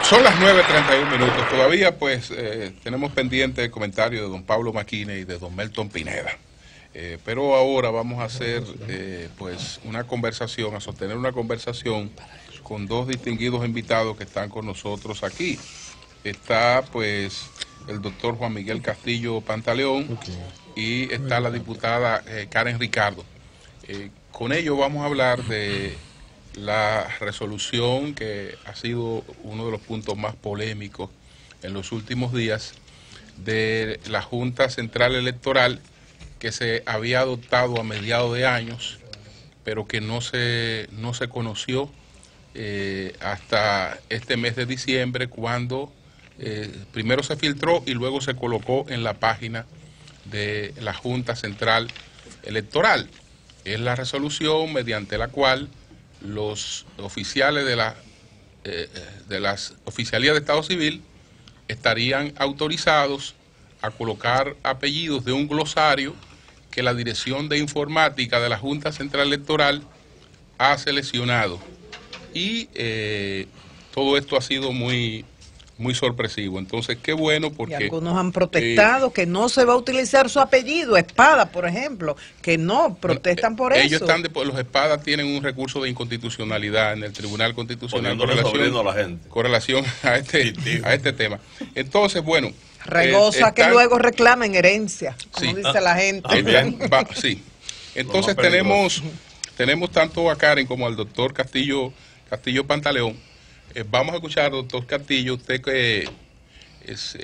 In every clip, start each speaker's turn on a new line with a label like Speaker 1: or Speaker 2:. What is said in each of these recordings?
Speaker 1: Son las 9:31. Todavía pues tenemos pendiente el comentario de don Pablo Maquine y de don Melton Pineda. Pero ahora vamos a hacer pues una conversación, a sostener una conversación con dos distinguidos invitados que están con nosotros aquí. Está pues el doctor Juan Miguel Castillo Pantaleón y está la diputada Karen Ricardo. Con ellos vamos a hablar de la resolución que ha sido uno de los puntos más polémicos en los últimos días de la Junta Central Electoral, que se había adoptado a mediados de años, pero que no se conoció hasta este mes de diciembre, cuando primero se filtró y luego se colocó en la página de la Junta Central Electoral. Es la resolución mediante la cual los oficiales de las oficialías de Estado Civil estarían autorizados a colocar apellidos de un glosario que la Dirección de Informática de la Junta Central Electoral ha seleccionado. Y todo esto ha sido muy sorpresivo. Entonces, qué bueno, porque...
Speaker 2: Y algunos han protestado que no se va a utilizar su apellido, Espada, por ejemplo, que no, protestan por eso.
Speaker 1: Ellos están, los Espadas tienen un recurso de inconstitucionalidad en el Tribunal Constitucional con relación a este tema. Entonces, bueno...
Speaker 2: Regosa que luego reclamen herencia, como dice la gente.
Speaker 1: Sí. Entonces tenemos tanto a Karen como al doctor Castillo Pantaleón. Vamos a escuchar, doctor Castillo, usted que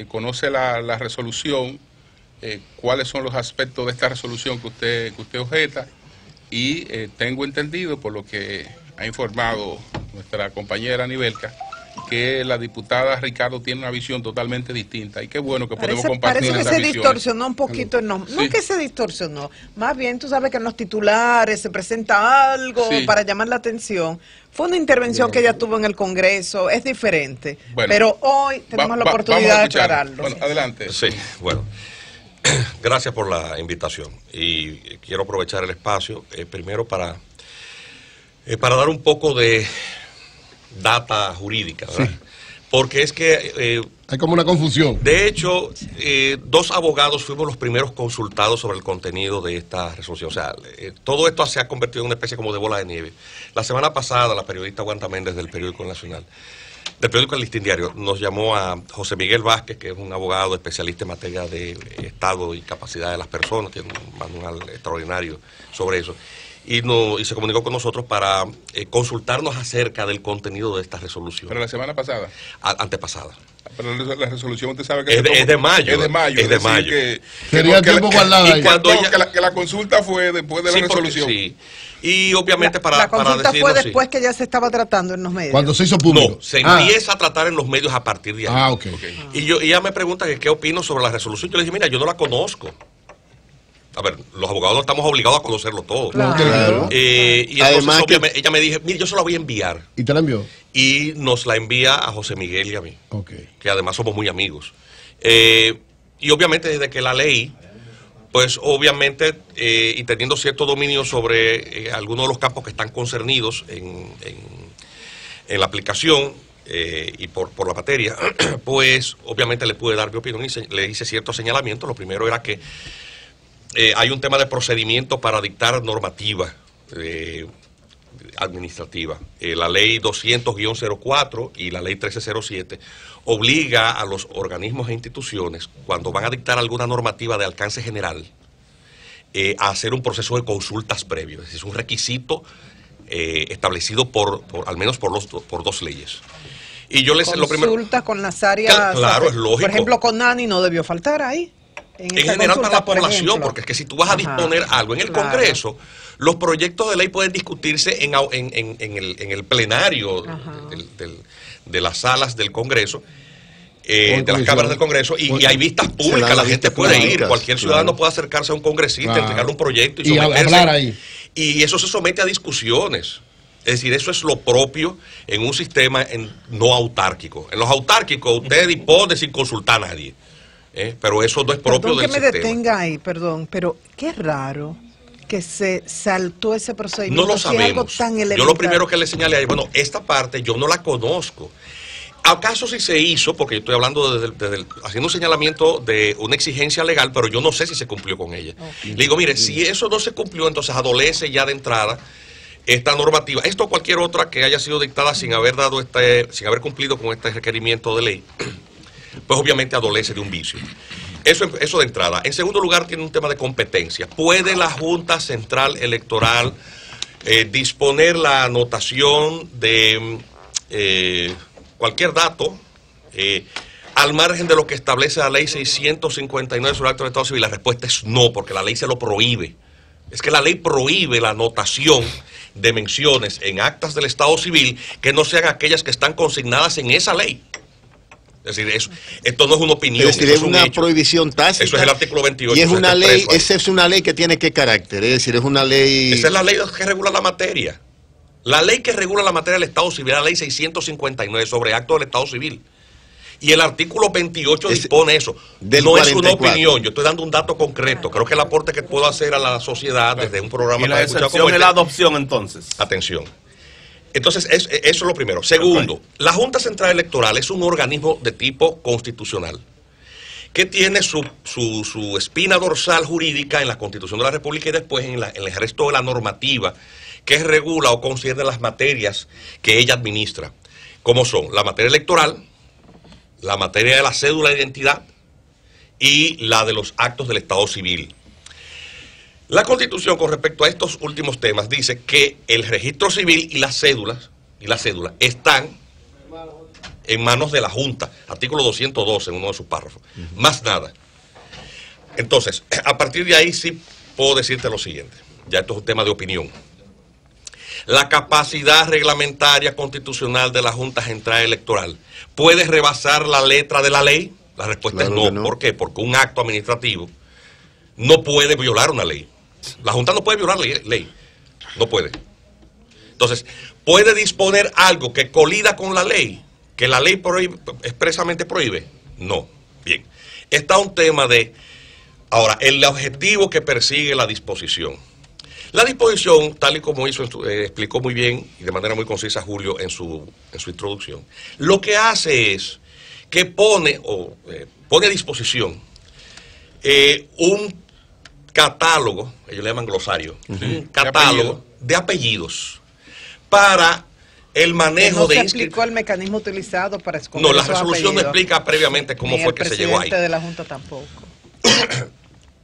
Speaker 1: conoce la resolución, cuáles son los aspectos de esta resolución que usted objeta, y tengo entendido, por lo que ha informado nuestra compañera Anibelka, que la diputada Ricardo tiene una visión totalmente distinta, y qué bueno que podemos compartir esa visión.
Speaker 2: Parece que se distorsionó un poquito el nombre. No es que se distorsionó, más bien tú sabes que en los titulares se presenta algo para llamar la atención. Fue una intervención que ella tuvo en el Congreso, es diferente, pero hoy tenemos la oportunidad de aclararlo.
Speaker 1: Bueno, adelante.
Speaker 3: Sí, bueno, gracias por la invitación, y quiero aprovechar el espacio primero para dar un poco de data jurídica, ¿verdad? Sí. Porque es que...
Speaker 4: hay como una confusión.
Speaker 3: De hecho, dos abogados fuimos los primeros consultados sobre el contenido de esta resolución. O sea, todo esto se ha convertido en una especie como de bola de nieve. La semana pasada, la periodista Wanda Méndez del periódico Nacional, del periódico El Listín Diario, nos llamó a José Miguel Vázquez, que es un abogado especialista en materia de Estado y capacidad de las personas, tiene un manual extraordinario sobre eso. Y se comunicó con nosotros para consultarnos acerca del contenido de esta resolución.
Speaker 1: ¿Pero la semana pasada?
Speaker 3: Antepasada.
Speaker 1: Pero la resolución, usted sabe que
Speaker 3: es de mayo. Es de mayo. Es de mayo.
Speaker 4: Sería tiempo guardado ahí.
Speaker 1: Que la consulta fue después de la resolución.
Speaker 3: Sí. Y obviamente
Speaker 2: la consulta fue después que ya se estaba tratando en los medios.
Speaker 4: Cuando se hizo público.
Speaker 3: No, se empieza a tratar en los medios a partir de ahí.
Speaker 4: Okay.
Speaker 3: Y ella me pregunta que qué opino sobre la resolución. Yo le dije, mira, yo no la conozco. A ver, los abogados no estamos obligados a conocerlo todo.
Speaker 4: Claro.
Speaker 3: Y además obviamente, ella me dijo, mire, yo se la voy a enviar.
Speaker 4: ¿Y te la envió?
Speaker 3: Y nos la envía a José Miguel y a mí, que además somos muy amigos. Y obviamente desde que la leí, pues obviamente, y teniendo cierto dominio sobre algunos de los campos que están concernidos en la aplicación y por la materia, pues obviamente le pude dar mi opinión y le hice ciertos señalamientos. Lo primero era que hay un tema de procedimiento para dictar normativa administrativa. La ley 200-04 y la ley 1307 obliga a los organismos e instituciones, cuando van a dictar alguna normativa de alcance general, a hacer un proceso de consultas previo. Es un requisito establecido al menos por dos leyes. Y yo les
Speaker 2: consultas con las áreas.
Speaker 3: Claro, es lógico.
Speaker 2: Por ejemplo, con Nani no debió faltar ahí.
Speaker 3: En general para la población, porque es que si tú vas a disponer algo en el Congreso, los proyectos de ley pueden discutirse en el plenario de las salas del Congreso, de las cámaras del Congreso, y hay vistas públicas, la gente puede ir, cualquier ciudadano puede acercarse a un congresista, entregarle un proyecto y
Speaker 4: hablar ahí.
Speaker 3: Y eso se somete a discusiones. Es decir, eso es lo propio en un sistema no autárquico. En los autárquicos usted dispone sin consultar a nadie. Pero eso no es propio del sistema.
Speaker 2: Que me detenga ahí, perdón, pero qué raro que se saltó ese procedimiento.
Speaker 3: No lo sabemos. Yo lo primero que le señalé ahí, bueno, esta parte yo no la conozco. ¿Acaso si se hizo? Porque yo estoy hablando haciendo un señalamiento de una exigencia legal, pero yo no sé si se cumplió con ella. Le digo, mire, si eso no se cumplió, entonces adolece ya de entrada esta normativa. Esto o cualquier otra que haya sido dictada sin haber cumplido con este requerimiento de ley, pues obviamente adolece de un vicio. Eso de entrada. En segundo lugar, tiene un tema de competencia. ¿Puede la Junta Central Electoral disponer la anotación de cualquier dato al margen de lo que establece la ley 659 sobre el acto del Estado Civil? La respuesta es no, porque la ley se lo prohíbe. Es que la ley prohíbe la anotación de menciones en actas del Estado Civil que no sean aquellas que están consignadas en esa ley. Es decir, esto no es una opinión.
Speaker 5: Es decir, es una prohibición tácita.
Speaker 3: Eso es el artículo 28.
Speaker 5: Y es una ley, esa es una ley que tiene qué carácter, es decir, es una ley...
Speaker 3: Esa es la ley que regula la materia. La ley que regula la materia del Estado Civil es la ley 659 sobre actos del Estado Civil. Y el artículo 28 dispone eso. No 44. Es una opinión, yo estoy dando un dato concreto. Creo que el aporte que puedo hacer a la sociedad desde un programa...
Speaker 6: ¿Y la excepción es la adopción entonces?
Speaker 3: Atención. Entonces, eso es lo primero. Segundo, la Junta Central Electoral es un organismo de tipo constitucional que tiene su espina dorsal jurídica en la Constitución de la República y después en el resto de la normativa que regula o concierne las materias que ella administra, como son la materia electoral, la materia de la cédula de identidad y la de los actos del Estado Civil. La Constitución, con respecto a estos últimos temas, dice que el registro civil y la cédula están en manos de la Junta, artículo 212 en uno de sus párrafos, más nada. Entonces, a partir de ahí sí puedo decirte lo siguiente, ya esto es un tema de opinión. La capacidad reglamentaria constitucional de la Junta Central Electoral ¿puede rebasar la letra de la ley? La respuesta es no. ¿Por qué? Porque un acto administrativo no puede violar una ley. La Junta no puede violar ley. No puede. Entonces, ¿puede disponer algo que colida con la ley? ¿Que la ley expresamente prohíbe? No. Bien. Está un tema de... Ahora, el objetivo que persigue la disposición. La disposición, tal y como explicó muy bien y de manera muy concisa Julio en su introducción, lo que hace es que pone a disposición un catálogo, ellos le llaman glosario, un catálogo de apellidos para el manejo de...
Speaker 2: ¿No se explicó el mecanismo utilizado para escoger
Speaker 3: No, la resolución no explica previamente cómo fue que se llegó ahí.
Speaker 2: El presidente de la Junta tampoco.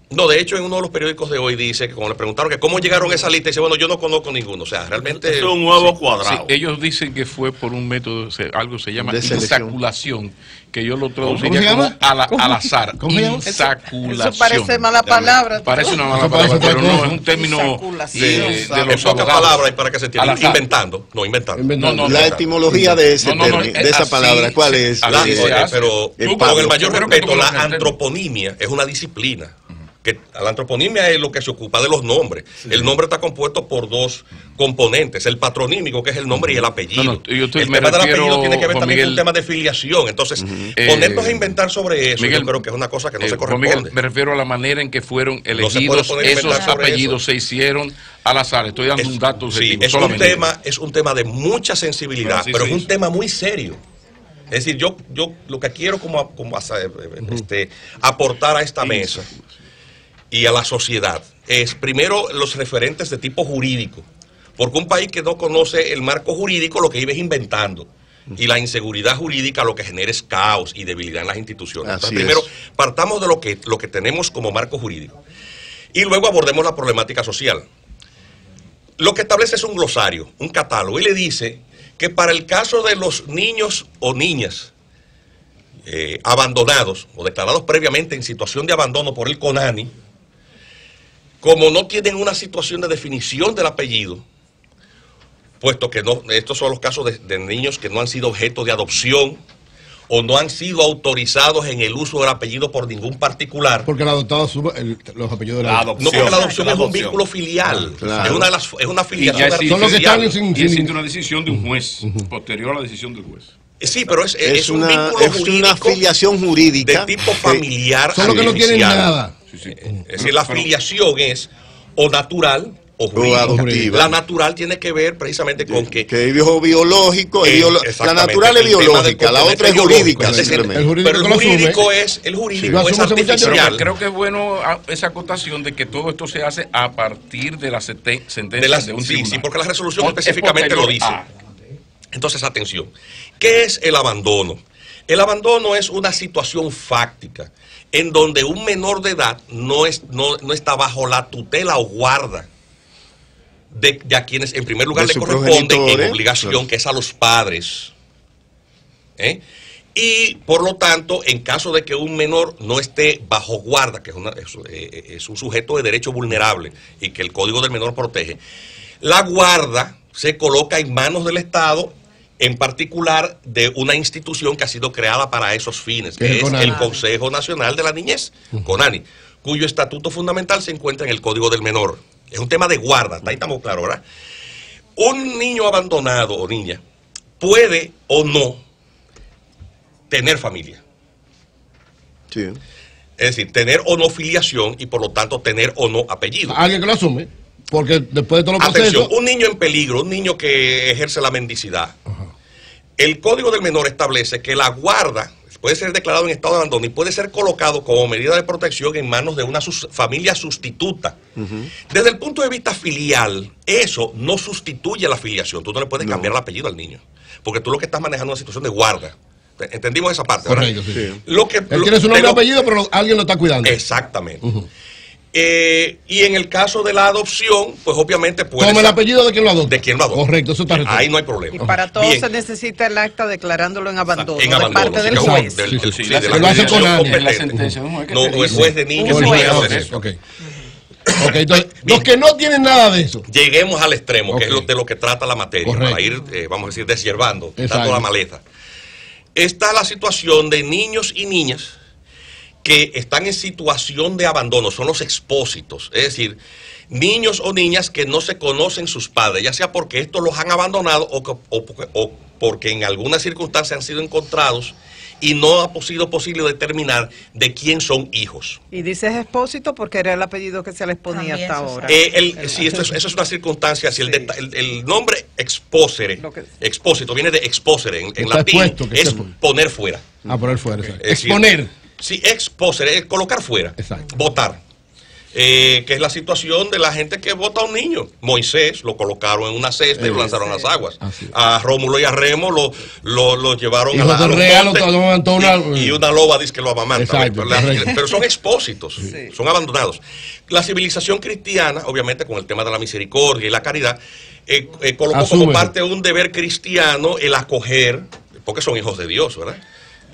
Speaker 3: No, de hecho, en uno de los periódicos de hoy dice que cuando le preguntaron que cómo llegaron a esa lista, dice, bueno, yo no conozco ninguno. O sea, realmente...
Speaker 6: Es un huevo cuadrado.
Speaker 1: Sí, ellos dicen que fue por un método, algo se llama insaculación, que yo lo traduciría como al azar.
Speaker 4: ¿Cómo se llama?
Speaker 2: Insaculación. Eso parece mala palabra.
Speaker 1: Parece una mala palabra, pero no, es un término de los
Speaker 3: pocas palabras y para que se entienda. Inventando.
Speaker 5: La etimología de esa palabra, ¿cuál es?
Speaker 3: Pero con el mayor respeto, la antroponimia es una disciplina. Que la antroponimia es lo que se ocupa de los nombres. Sí. El nombre está compuesto por dos componentes, el patronímico, que es el nombre, y el apellido. El tema del apellido tiene que ver también con un tema de filiación. Entonces, ponernos a inventar sobre eso, yo creo que es una cosa que no se corresponde.
Speaker 1: Miguel, me refiero a la manera en que fueron elegidos esos apellidos, se hicieron al azar. Estoy dando un dato.
Speaker 3: Sí, es un tema de mucha sensibilidad, pero es un tema muy serio. Es decir, yo lo que quiero como aportar a esta mesa y a la sociedad es, primero, los referentes de tipo jurídico, porque un país que no conoce el marco jurídico lo que vive es inventando, y la inseguridad jurídica lo que genera es caos y debilidad en las instituciones. Entonces, primero, partamos de lo que tenemos como marco jurídico, y luego abordemos la problemática social. Lo que establece es un glosario, un catálogo, y le dice que para el caso de los niños o niñas abandonados o declarados previamente en situación de abandono por el CONANI, como no tienen una situación de definición del apellido, puesto que estos son los casos de niños que no han sido objeto de adopción o no han sido autorizados en el uso del apellido por ningún particular.
Speaker 4: Porque el adoptado asume los apellidos de la adopción.
Speaker 3: No, porque la adopción es un vínculo filial. Claro. Es una filiación artificial.
Speaker 1: Son los que están existe una decisión de un juez, posterior a la decisión del juez.
Speaker 3: Sí, pero es un vínculo jurídico,
Speaker 5: una afiliación jurídica
Speaker 3: de tipo familiar.
Speaker 4: Son los que no tienen nada.
Speaker 3: Es decir, la afiliación es o natural o jurídica. La natural tiene que ver precisamente con que
Speaker 5: el hijo biológico, la natural es biológica, la otra es jurídica.
Speaker 3: Pero el jurídico es artificial.
Speaker 1: Creo que es bueno esa acotación de que todo esto se hace a partir de la sentencia de un tribunal.
Speaker 3: Sí, porque la resolución específicamente lo dice. Entonces, atención. ¿Qué es el abandono? El abandono es una situación fáctica en donde un menor de edad no está bajo la tutela o guarda de a quienes en primer lugar le corresponde en obligación, que es a los padres. Y por lo tanto, en caso de que un menor no esté bajo guarda, que es un sujeto de derecho vulnerable y que el Código del Menor protege, la guarda se coloca en manos del Estado, en particular de una institución que ha sido creada para esos fines, que es el Consejo Nacional de la Niñez, CONANI, cuyo estatuto fundamental se encuentra en el Código del Menor. Es un tema de guarda, ahí estamos claros, ¿verdad? Un niño abandonado o niña puede o no tener familia.
Speaker 5: Sí.
Speaker 3: Es decir, tener o no filiación y por lo tanto tener o no apellido.
Speaker 4: Alguien que lo asume, porque después de todo lo
Speaker 3: Atención, un niño en peligro, un niño que ejerce la mendicidad. El Código del Menor establece que la guarda puede ser declarado en estado de abandono y puede ser colocado como medida de protección en manos de una familia sustituta. Desde el punto de vista filial, eso no sustituye la filiación. Tú no le puedes cambiar el apellido al niño, porque tú lo que estás manejando es una situación de guarda. ¿Entendimos esa parte?
Speaker 4: Correcto, sí. Él tiene su nombre y apellido, pero alguien lo está cuidando.
Speaker 3: Exactamente. Y en el caso de la adopción, pues obviamente puede
Speaker 4: toma el apellido de quien lo adopta.
Speaker 3: De quien lo adopta.
Speaker 4: Correcto, eso está resuelto.
Speaker 3: Ahí no hay problema.
Speaker 2: Y para todo se necesita el acta declarándolo en abandono,
Speaker 3: de
Speaker 2: parte del juez.
Speaker 4: Lo hace con
Speaker 1: la sentencia.
Speaker 3: No, el juez de niños.
Speaker 4: Entonces, los que no tienen nada de eso.
Speaker 3: Lleguemos al extremo, que es de lo que trata la materia, para ir, vamos a decir, deshierbando, dando la maleza. Está la situación de niños y niñas que están en situación de abandono, son los expósitos, es decir, niños o niñas que no se conocen sus padres, ya sea porque estos los han abandonado o porque en alguna circunstancia han sido encontrados y no ha sido posible determinar de quién son hijos.
Speaker 2: Y dices expósito porque era el apellido que se les ponía hasta ahora.
Speaker 3: Sí, eso es una circunstancia. Si el nombre expósito viene de exposere, en latín, es poner fuera.
Speaker 4: Poner fuera, exponer.
Speaker 3: Sí, exposere es colocar fuera, votar. Que es la situación de la gente que vota a un niño. Moisés lo colocaron en una cesta y lo lanzaron a las aguas. A Rómulo y a Remo lo llevaron a los montes y una loba dice que lo amamanta. Pero son expósitos, son abandonados. La civilización cristiana, obviamente con el tema de la misericordia y la caridad, colocó como parte de un deber cristiano el acoger, porque son hijos de Dios, ¿verdad?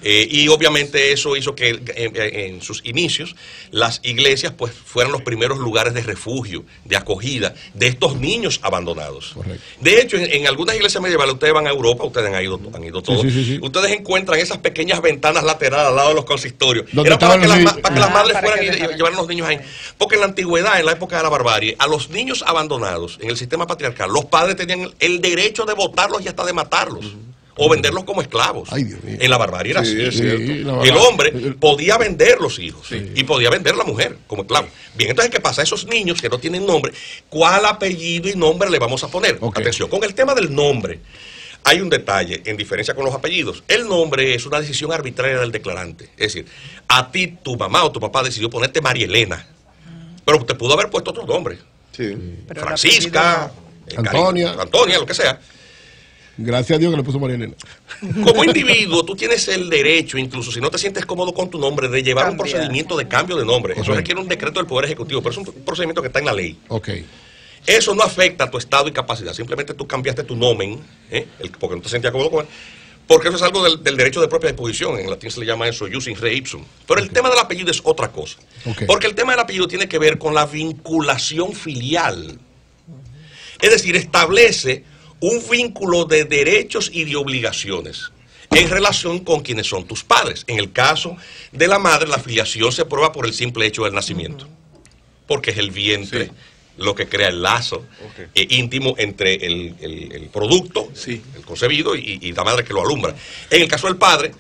Speaker 3: Y obviamente eso hizo que en sus inicios las iglesias pues fueran los primeros lugares de refugio, de acogida de estos niños abandonados. Correcto. De hecho, en algunas iglesias medievales, ustedes van a Europa, ustedes han ido todos, ustedes encuentran esas pequeñas ventanas laterales al lado de los consistorios. Era para que las madres fueran y llevaran a los niños ahí. Porque en la antigüedad, en la época de la barbarie, a los niños abandonados en el sistema patriarcal, los padres tenían el derecho de votarlos y hasta de matarlos. O venderlos como esclavos.
Speaker 4: Ay, Dios mío.
Speaker 3: En la barbarie era así. El hombre podía vender los hijos y podía vender la mujer como esclavo. Bien, entonces, ¿qué pasa? Esos niños que no tienen nombre, ¿cuál apellido y nombre le vamos a poner? Atención, con el tema del nombre, hay un detalle en diferencia con los apellidos. El nombre es una decisión arbitraria del declarante. Es decir, a ti tu mamá o tu papá decidió ponerte María Elena, pero te pudo haber puesto otro nombre. Francisca,
Speaker 4: Antonia,
Speaker 3: lo que sea.
Speaker 4: Gracias a Dios que le puso María Elena.
Speaker 3: Como individuo, tú tienes el derecho, incluso si no te sientes cómodo con tu nombre, de llevar un procedimiento de cambio de nombre. Eso requiere un decreto del Poder Ejecutivo, pero es un procedimiento que está en la ley. Eso no afecta a tu estado y capacidad. Simplemente tú cambiaste tu nomen, porque no te sentías cómodo con él. Porque eso es algo del derecho de propia disposición. En latín se le llama eso jus in re ipsum. Pero el tema del apellido es otra cosa. Porque el tema del apellido tiene que ver con la vinculación filial. Es decir, establece un vínculo de derechos y de obligaciones en relación con quienes son tus padres. En el caso de la madre, la filiación se prueba por el simple hecho del nacimiento, porque es el vientre lo que crea el lazo íntimo entre el producto, el concebido, y la madre que lo alumbra. En el caso del padre,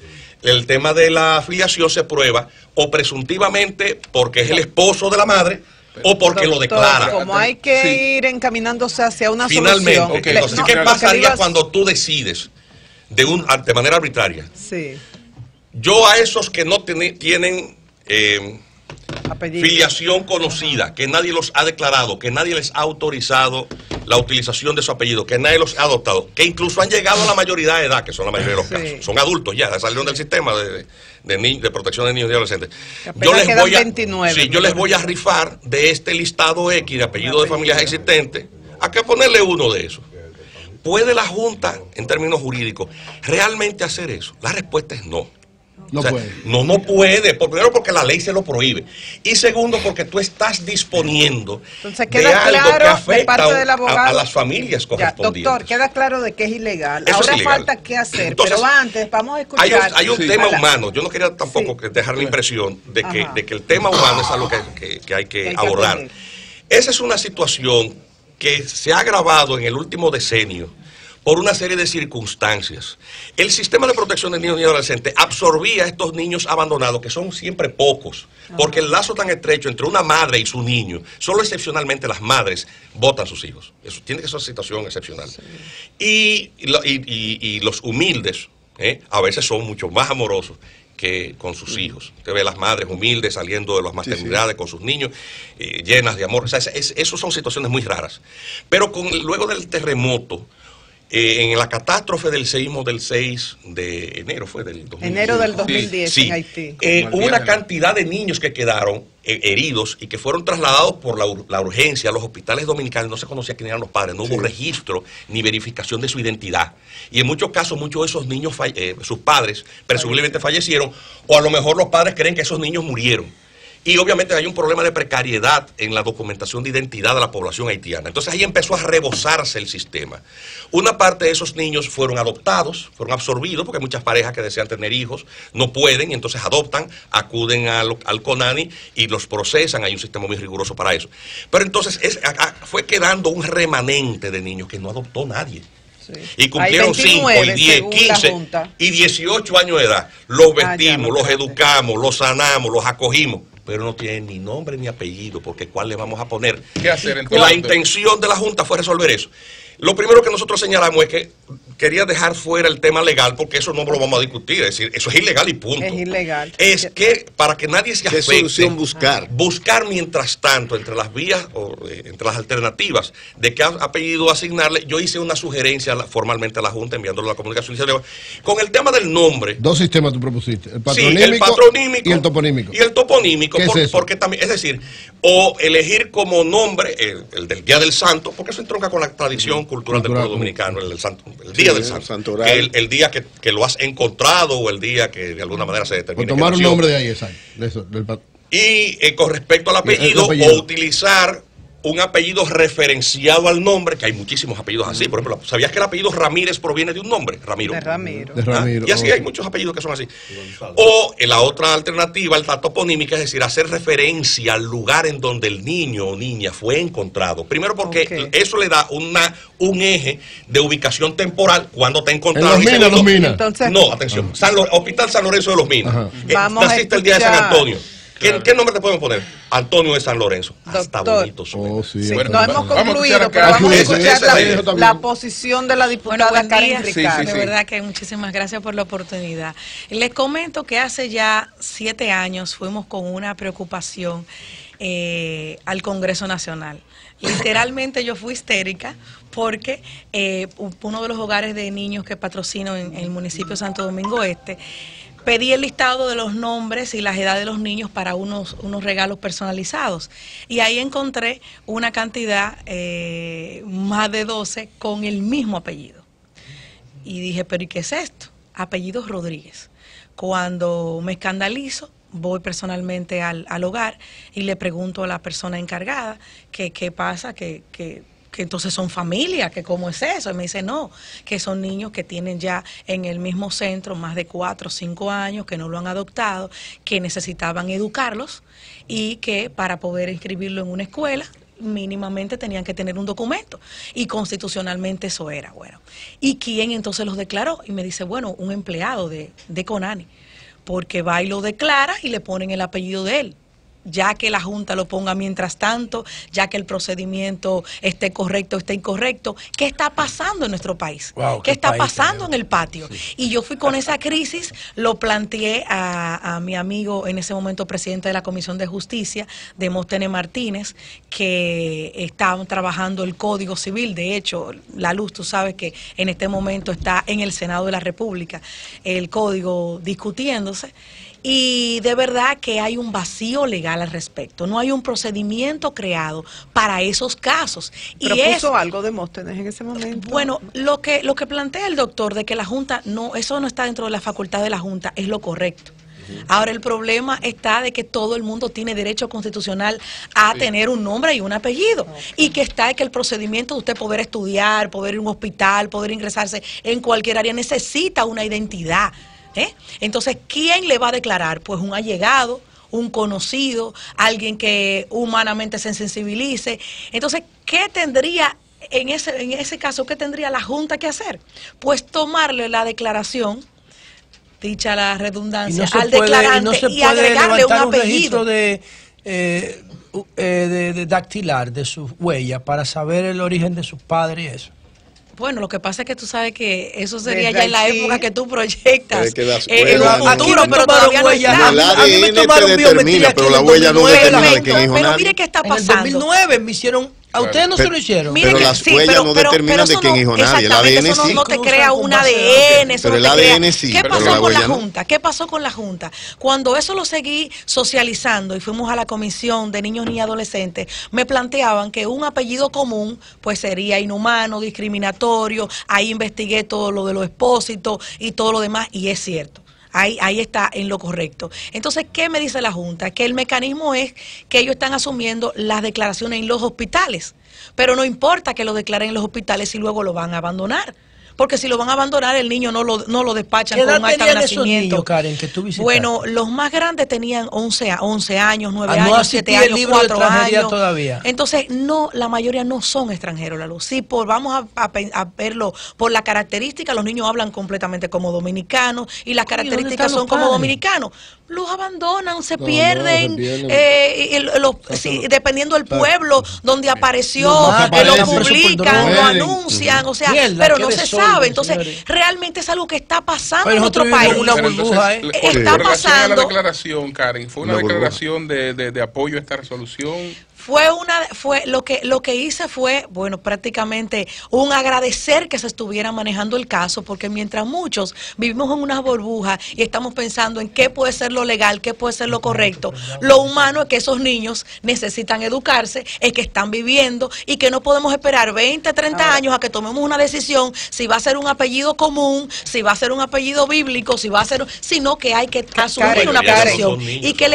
Speaker 3: el tema de la filiación se prueba o presuntivamente porque es el esposo de la madre, o porque lo declara.
Speaker 2: Como hay que ir encaminándose hacia una
Speaker 3: finalmente,
Speaker 2: solución.
Speaker 3: Entonces, ¿qué pasaría cuando tú decides de manera arbitraria?
Speaker 2: Sí.
Speaker 3: Yo a esos que no tienen filiación conocida, que nadie los ha declarado, que nadie les ha autorizado la utilización de su apellido, que nadie los ha adoptado, que incluso han llegado a la mayoría de edad, que son la mayoría de los casos, son adultos ya salieron del sistema de protección de niños y adolescentes. Yo les voy a rifar de este listado X de apellidos de familias existentes, ¿a qué ponerle uno de esos? ¿Puede la Junta, en términos jurídicos, realmente hacer eso? La respuesta es no.
Speaker 4: No puede.
Speaker 3: No puede. Primero porque la ley se lo prohíbe. Y segundo porque tú estás disponiendo de algo que afecta a las familias correspondientes.
Speaker 2: Doctor, queda claro de que es ilegal. Ahora falta qué hacer. Entonces, pero antes vamos a escuchar.
Speaker 3: Hay un tema humano. Yo no quería tampoco dejar la impresión de que el tema humano es algo que hay que abordar. Esa es una situación que se ha agravado en el último decenio por una serie de circunstancias. El sistema de protección de niños y adolescentes absorbía a estos niños abandonados, que son siempre pocos, porque el lazo tan estrecho entre una madre y su niño, solo excepcionalmente las madres botan a sus hijos. Eso tiene que ser una situación excepcional. Sí. Y los humildes, a veces son mucho más amorosos que con sus hijos. Usted ve a las madres humildes saliendo de las maternidades con sus niños, llenas de amor. O sea, eso son situaciones muy raras. Pero luego del terremoto, en la catástrofe del seísmo del 6 de enero, fue del 2010.
Speaker 2: Enero del 2010 en Haití.
Speaker 3: Hubo una cantidad de niños que quedaron heridos y que fueron trasladados por la urgencia a los hospitales dominicanos. No se conocía quién eran los padres, no hubo registro ni verificación de su identidad. Y en muchos casos, muchos de esos niños, sus padres, presumiblemente fallecieron, o a lo mejor los padres creen que esos niños murieron. Y obviamente hay un problema de precariedad en la documentación de identidad de la población haitiana. Entonces ahí empezó a rebosarse el sistema. Una parte de esos niños fueron adoptados, fueron absorbidos, porque hay muchas parejas que desean tener hijos, no pueden, y entonces adoptan, acuden al CONANI y los procesan. Hay un sistema muy riguroso para eso. Pero entonces fue quedando un remanente de niños que no adoptó nadie. Sí. Y cumplieron 5, y 10, 15 y 18 años de edad. Los vestimos, los educamos, los sanamos, los acogimos, pero no tienen ni nombre ni apellido, porque ¿cuál le vamos a poner?
Speaker 1: ¿Qué hacer entonces?
Speaker 3: La intención de la Junta fue resolver eso. Lo primero que nosotros señalamos es que quería dejar fuera el tema legal, porque eso no lo vamos a discutir, es decir, eso es ilegal y punto.
Speaker 2: Es ilegal.
Speaker 3: Es que para que nadie se afecte,
Speaker 5: ¿qué solución buscar?
Speaker 3: Buscar mientras tanto, entre las vías, o entre las alternativas de qué apellido asignarle. Yo hice una sugerencia formalmente a la Junta, enviándole la comunicación con el tema del nombre.
Speaker 4: Dos sistemas tú propusiste, el
Speaker 3: patronímico
Speaker 4: y el toponímico.
Speaker 3: Y el toponímico,
Speaker 4: ¿Qué es
Speaker 3: porque también, es decir, o elegir como nombre el del Día del Santo, porque eso entronca con la tradición cultural del pueblo dominicano, el Día del Santo. El día que lo has encontrado, o el día que de alguna manera se determina.
Speaker 4: O tomar un nombre de ahí, exacto.
Speaker 3: Y con respecto al apellido, o utilizar un apellido referenciado al nombre, que hay muchísimos apellidos así. Por ejemplo, ¿sabías que el apellido Ramírez proviene de un nombre? Ramiro.
Speaker 2: De Ramiro.
Speaker 3: Y así hay muchos apellidos que son así. O la otra alternativa, la toponímica, es decir, hacer referencia al lugar en donde el niño o niña fue encontrado. Primero porque eso le da un eje de ubicación temporal cuando te encontraron.
Speaker 4: En Los Minas.
Speaker 2: Entonces,
Speaker 3: no, atención. Hospital San Lorenzo de los Minas.
Speaker 2: Naciste
Speaker 3: el día de San Antonio. ¿Qué nombre te podemos poner? Antonio de San Lorenzo. Hasta bonito suena.
Speaker 2: Sí, bueno, no hemos concluido, pero vamos a escuchar la posición de la diputada Karen Ricardo.
Speaker 7: De verdad que muchísimas gracias por la oportunidad. Les comento que hace ya 7 años fuimos con una preocupación al Congreso Nacional. Literalmente yo fui histérica porque uno de los hogares de niños que patrocino en el municipio de Santo Domingo Este, pedí el listado de los nombres y las edades de los niños para unos regalos personalizados. Y ahí encontré una cantidad, más de 12, con el mismo apellido. Y dije, ¿pero y qué es esto? Apellido Rodríguez. Cuando me escandalizo, voy personalmente al hogar y le pregunto a la persona encargada qué pasa, que entonces son familia, que cómo es eso. Y me dice, no, que son niños que tienen ya en el mismo centro más de 4 o 5 años, que no lo han adoptado, que necesitaban educarlos y que para poder inscribirlo en una escuela mínimamente tenían que tener un documento y constitucionalmente eso era. Bueno, ¿y quién entonces los declaró? Y me dice, bueno, un empleado de CONANI, porque va y lo declara y le ponen el apellido de él. ya que la Junta lo ponga mientras tanto, ya que el procedimiento esté correcto, esté incorrecto. ¿Qué está pasando en nuestro país?
Speaker 8: Wow,
Speaker 7: ¿Qué está pasando
Speaker 8: tenemos
Speaker 7: en el patio? Sí. Y yo fui con esa crisis, lo planteé a mi amigo, en ese momento presidente de la Comisión de Justicia, Demóstenes Martínez, que estaban trabajando el Código Civil. De hecho, La Luz, tú sabes que en este momento está en el Senado de la República el Código discutiéndose. Y de verdad que hay un vacío legal al respecto. No hay un procedimiento creado para esos casos.
Speaker 2: ¿Pero puso algo Demóstenes en ese momento?
Speaker 7: Bueno, lo que plantea el doctor de que la Junta, eso no está dentro de la facultad de la Junta, es lo correcto. Ahora, el problema está de que todo el mundo tiene derecho constitucional a tener un nombre y un apellido. Y que está de que el procedimiento de usted poder estudiar, poder ir a un hospital, poder ingresarse en cualquier área, necesita una identidad. Entonces, ¿quién le va a declarar? Pues un allegado, un conocido, alguien que humanamente se sensibilice. Entonces, ¿qué tendría en ese caso, qué tendría la Junta que hacer? Pues tomarle la declaración, dicha la redundancia, al declarante y agregarle un apellido.
Speaker 8: De dactilar de sus huellas para saber el origen de sus padres y eso.
Speaker 7: Bueno, lo que pasa es que tú sabes que eso sería ya en la época que tú proyectas
Speaker 5: en
Speaker 7: un futuro, pero todavía no está.
Speaker 5: El ADN te determina, pero la huella no determina de quién es hijo nadie.
Speaker 7: Pero mire qué está pasando.
Speaker 8: En el 2009 me hicieron... ¿A ustedes no se lo hicieron?
Speaker 5: Pero las huellas no determinan de quién es hijo nadie. El ADN sí.
Speaker 7: No te crea un ADN.
Speaker 5: Pero el ADN sí.
Speaker 7: ¿Qué pasó con la Junta? ¿Qué pasó con la Junta? Cuando eso lo seguí socializando y fuimos a la Comisión de Niños y Adolescentes, me planteaban que un apellido común pues sería inhumano, discriminatorio. Ahí investigué todo lo de los expósitos y todo lo demás, y es cierto. Ahí está en lo correcto. Entonces, ¿qué me dice la Junta? Que el mecanismo es que ellos están asumiendo las declaraciones en los hospitales, pero no importa que lo declaren en los hospitales si luego lo van a abandonar. Porque si lo van a abandonar, el niño no lo despachan con un acta de nacimiento.
Speaker 8: Niños, Karen, que tú visitaste?
Speaker 7: Bueno, los más grandes tenían 11 años, 9 años, 7 años, 4 años.
Speaker 8: Todavía.
Speaker 7: Entonces, no, la mayoría no son extranjeros, Lalo. Sí, vamos a verlo por la característica, los niños hablan completamente como dominicanos y las características son como dominicanos. Los abandonan, se pierden, dependiendo del pueblo donde apareció, lo publican, lo anuncian, o sea, pero no se sabe. Entonces, realmente es algo que está pasando en nuestro país.
Speaker 8: Una burbuja,
Speaker 7: está pasando.
Speaker 1: La declaración, Karen, fue una declaración de apoyo a esta resolución.
Speaker 7: Lo que hice fue, bueno, prácticamente un agradecer que se estuviera manejando el caso, porque mientras muchos vivimos en una burbuja y estamos pensando en qué puede ser lo legal, qué puede ser lo correcto, lo humano es que esos niños necesitan educarse, es que están viviendo y que no podemos esperar 20, 30 años a que tomemos una decisión si va a ser un apellido común, si va a ser un apellido bíblico, sino que hay que asumir una posición y que el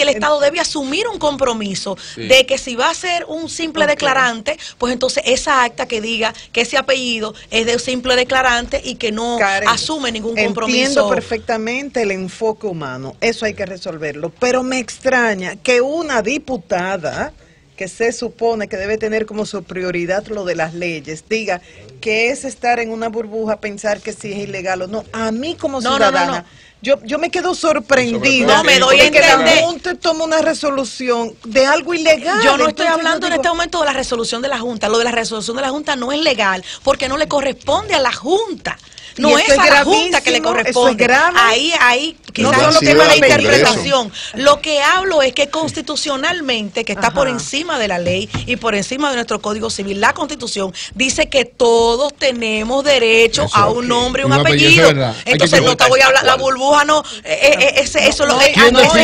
Speaker 7: Estado debe asumir un compromiso. Sí. De que si va a ser un simple declarante, pues entonces esa acta que diga que ese apellido es de un simple declarante y que no asume ningún compromiso.
Speaker 2: Entiendo perfectamente el enfoque humano, eso hay que resolverlo, pero me extraña que una diputada que se supone que debe tener como su prioridad lo de las leyes, diga que es estar en una burbuja, pensar que si es ilegal o no. A mí como ciudadana... Yo me quedo sorprendida.
Speaker 7: No me doy a entender.
Speaker 2: Que la Junta toma una resolución de algo ilegal.
Speaker 7: Yo no estoy hablando en este momento de la resolución de la Junta. Lo de la resolución de la Junta no es legal porque no le corresponde a la Junta. No es a la Junta que le corresponde. Ahí quizás es un tema de interpretación. Lo que hablo es que constitucionalmente, que está por encima de la ley y por encima de nuestro Código Civil, la Constitución dice que todos tenemos derecho a un nombre y un apellido. Entonces no te voy a hablar, la burbuja no, eso no es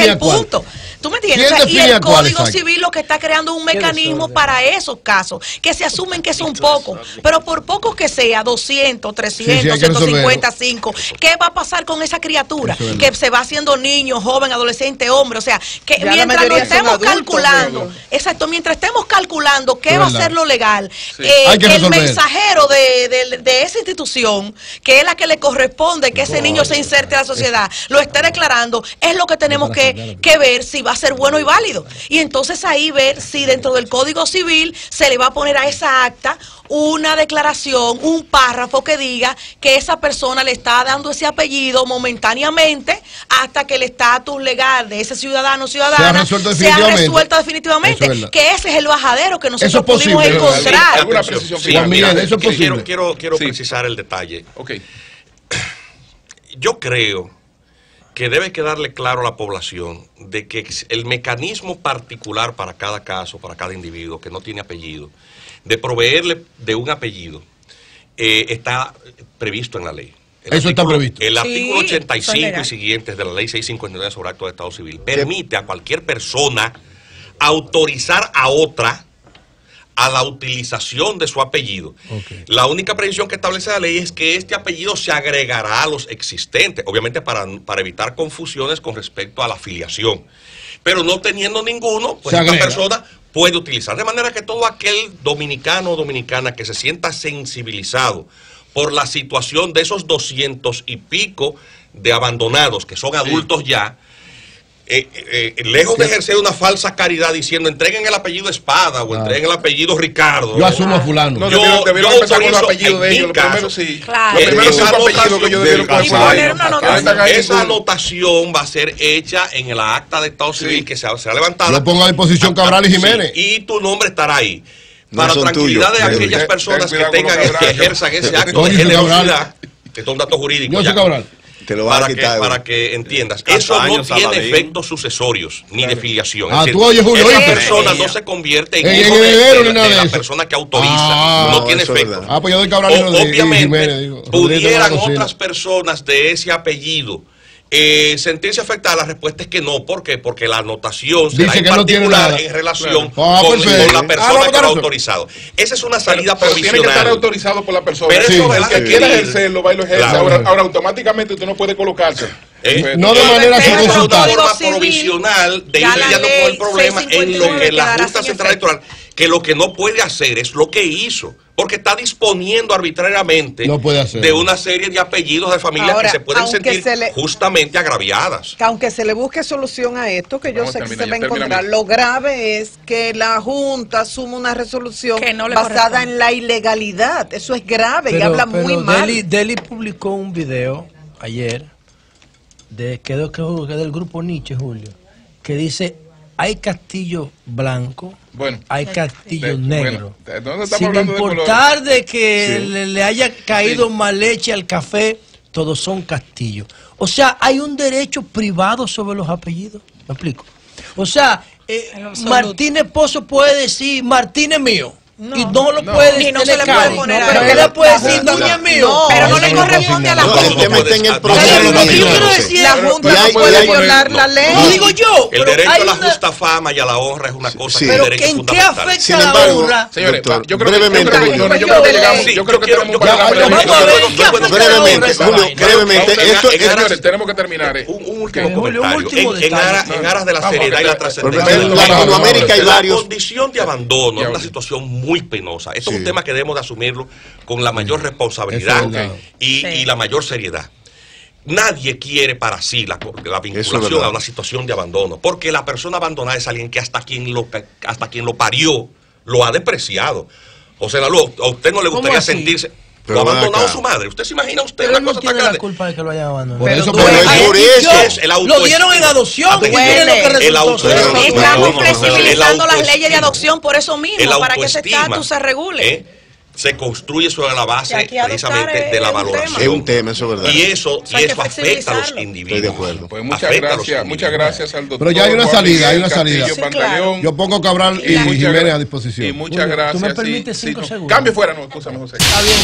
Speaker 7: el punto. ¿Tú me entiendes? O sea, y el Código Civil lo que está creando un mecanismo para esos casos, que se asumen que son pocos, pero por pocos que sea, 200, 300, 155, ¿qué va a pasar con esa criatura? Que se va haciendo niño, joven, adolescente, hombre, o sea, que ya mientras lo estemos calculando, exacto, mientras estemos calculando qué va a ser lo legal, el mensajero de esa institución, que es la que le corresponde que ese niño se inserte a la sociedad, lo esté declarando, es lo que tenemos que ver si va va a ser bueno y válido. Y entonces ahí ver si dentro del Código Civil se le va a poner a esa acta una declaración, un párrafo que diga que esa persona le está dando ese apellido momentáneamente hasta que el estatus legal de ese ciudadano o ciudadana sea resuelto definitivamente. Que ese es el bajadero que nosotros pudimos encontrar.
Speaker 3: ¿Alguna precisión final? Mira, eso es posible. Quiero precisar el detalle.
Speaker 1: Okay.
Speaker 3: Yo creo que debe quedarle claro a la población de que el mecanismo particular para cada caso, para cada individuo que no tiene apellido, de proveerle de un apellido, está previsto en la ley.
Speaker 4: Eso está previsto.
Speaker 3: El artículo 85 y siguientes de la ley 659 sobre acto de Estado Civil permite a cualquier persona autorizar a otra a la utilización de su apellido. Okay. La única previsión que establece la ley es que este apellido se agregará a los existentes, obviamente para evitar confusiones con respecto a la afiliación. Pero no teniendo ninguno, pues esta persona puede utilizar. De manera que todo aquel dominicano o dominicana que se sienta sensibilizado por la situación de esos 200 y pico de abandonados, que son adultos ya, lejos de ejercer una falsa caridad diciendo entreguen el apellido Espada o entreguen el apellido Ricardo.
Speaker 4: Yo asumo a fulano.
Speaker 1: No, debieron empezar con los apellidos de ellos. Los primeros sí. Claro. Los primeros 5 apellidos que ellos debieron poner.
Speaker 3: Esa anotación va a ser hecha en el acta de Estado Civil que se ha levantado.
Speaker 4: Lo pongo a disposición Cabral y Jiménez.
Speaker 3: Y tu nombre estará ahí. Para tranquilidad de aquellas personas que tengan que ejerzan ese acto de generosidad, que es un dato jurídico.
Speaker 4: Yo soy Cabral.
Speaker 3: Para que entiendas, eso no tiene efectos sucesorios ni de filiación.
Speaker 4: Esa
Speaker 3: persona no se convierte en hijo de la persona que autoriza. No tiene efecto.
Speaker 4: Pues yo doy Cabral y
Speaker 3: obviamente pudieran otras personas de ese apellido sentirse afectada. La respuesta es que no. ¿Por qué? Porque la anotación será en particular en relación con la persona que lo ha autorizado. Esa es una salida provisional.
Speaker 1: Tiene que estar autorizado por la persona. Pero el que quiera ejercerlo, va y lo ejerce. Ahora automáticamente usted no puede colocarse.
Speaker 4: No de manera
Speaker 3: sin consultar. Es una forma provisional de ir lidiando con el problema en lo que la Junta Central Electoral, que lo que no puede hacer es lo que hizo, porque está disponiendo arbitrariamente de una serie de apellidos de familias que se pueden sentir justamente agraviadas.
Speaker 2: Que aunque se le busque solución a esto, que yo sé que se va a encontrar, lo grave es que la Junta asume una resolución basada en la ilegalidad. Eso es grave y habla muy mal.
Speaker 8: Deli publicó un video ayer que es del grupo Nietzsche, Julio, que dice: hay castillo blanco, hay castillo negro. Sin importar de que le haya caído más leche al café, todos son castillos. O sea, hay un derecho privado sobre los apellidos. ¿Me explico? O sea, Martínez Pozo puede decir Martínez mío. Y no lo puede decir,
Speaker 7: no se le puede poner
Speaker 8: pero él le puede decir Núñez mío.
Speaker 7: Pero no le corresponde a la Junta.
Speaker 5: El tema está en el proceso.
Speaker 2: La Junta no puede violar la ley.
Speaker 8: Lo digo yo.
Speaker 3: El derecho a la justa fama y a la honra es una cosa que es un derecho
Speaker 8: ¿en qué
Speaker 3: fundamental.
Speaker 8: afecta la honra?
Speaker 1: Señores, yo creo que tenemos
Speaker 5: brevemente, Julio, brevemente.
Speaker 1: Tenemos que terminar.
Speaker 3: Un último comentario. En aras de la seriedad y la trascendencia.
Speaker 5: En Latinoamérica hay varios.
Speaker 3: La condición de abandono es una situación muy penosa. Esto es un tema que debemos de asumirlo con la mayor responsabilidad y la mayor seriedad. Nadie quiere para sí la vinculación a una situación de abandono, porque la persona abandonada es alguien que hasta quien lo parió lo ha despreciado. O sea, a usted no le gustaría sentirse... Lo ha abandonado su madre. ¿Usted se imagina
Speaker 8: Pero una cosa tan grande? La culpa de que lo hayan abandonado.
Speaker 4: Por eso
Speaker 8: lo dieron en adopción.
Speaker 7: Estamos flexibilizando las leyes de adopción por eso mismo, para que ese estatus se regule.
Speaker 3: Se construye sobre la base precisamente de la valoración.
Speaker 5: Es un tema, eso es verdad.
Speaker 3: Y eso afecta a los individuos.
Speaker 5: Estoy de acuerdo.
Speaker 1: Pues muchas gracias al doctor.
Speaker 4: Pero ya hay una salida,
Speaker 2: Sí, claro.
Speaker 4: Yo pongo Cabral y Jiménez a disposición.
Speaker 1: Y muchas gracias.
Speaker 8: ¿Tú me permites 5 segundos?
Speaker 1: Cambio fuera, no, escúchame, José.
Speaker 8: Está bien.